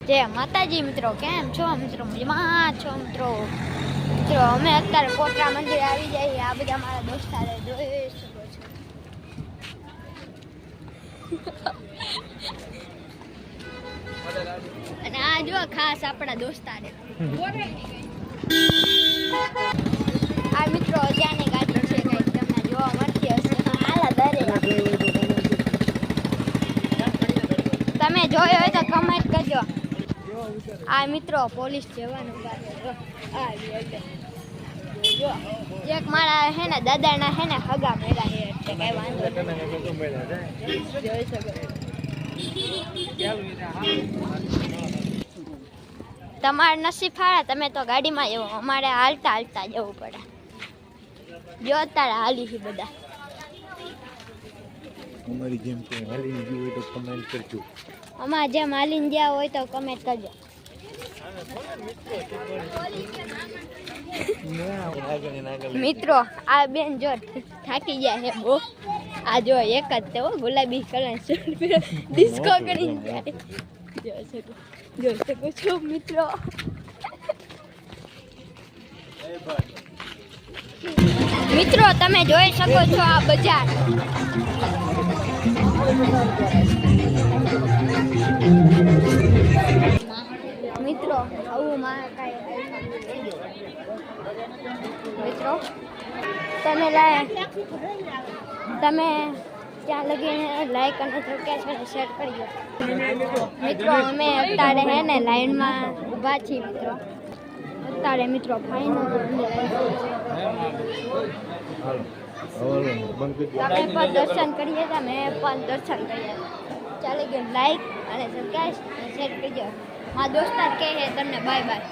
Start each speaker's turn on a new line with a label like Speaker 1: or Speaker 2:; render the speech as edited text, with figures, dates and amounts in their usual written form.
Speaker 1: જય માતાજી મિત્રો, કેમ છો મિત્રો? મજામાં છો મિત્રો? મિત્રો અમે અત્યારે કોટરા મંદિર આવી જઈએ. આ બધા મારા દોસ્તાર જોઈ શકો છો. અને આ જો ખાસ આપણા દોસ્તાર આ મિત્રો ત્યાંની ગાડી છે, કઈક તમને જોવા મળતી હશે. આલા દરે તમે જોયો હોય તો કમેન્ટ કરજો. આ મિત્રો પોલીસ જવાન ઉભા છે. જો એક મારા હે ને દાદાના હે ને હગા મેળા છે, એટલે કઈ વાંધો નહીં. તમારે નસીબ હારા, તમે તો ગાડીમાં જવો, અમારે હાલતા હાલતા જવું પડે. જો અત્યારે હાલી છે બધા.
Speaker 2: અમારી જેમ કોઈ હાલીને ગયું હોય તો કમેન્ટ કરજો.
Speaker 1: અમારે જેમ હાલીને ગયા હોય તો કમેન્ટ કરજો. મિત્રો આ બેન જો થાકી ગયા છે બહુ. આ જો એક જ તે ગુલાબી કલર ડિસ્કો કરીને જાય. જોઈ શકો છો મિત્રો. મિત્રો તમે જોઈ શકો છો આ બજાર. મિત્રો આવું માં કાંઈ મિત્રો તમે ત્યાં લગીને લાઈક અને સબસ્ક્રાઇબ શેર કરજો. મિત્રો અમે અત્યારે હે ને લાઈનમાં ઊભા છીએ. મિત્રો અત્યારે મિત્રો ફાઇનલ તમે પણ દર્શન કરીએ, તમે પણ દર્શન કરીએ. ચાલે ગયો લાઈક અને સબસ્ક્રાઇબ શેર કરજો. મારા દોસ્તાર કહે તમને બાય બાય.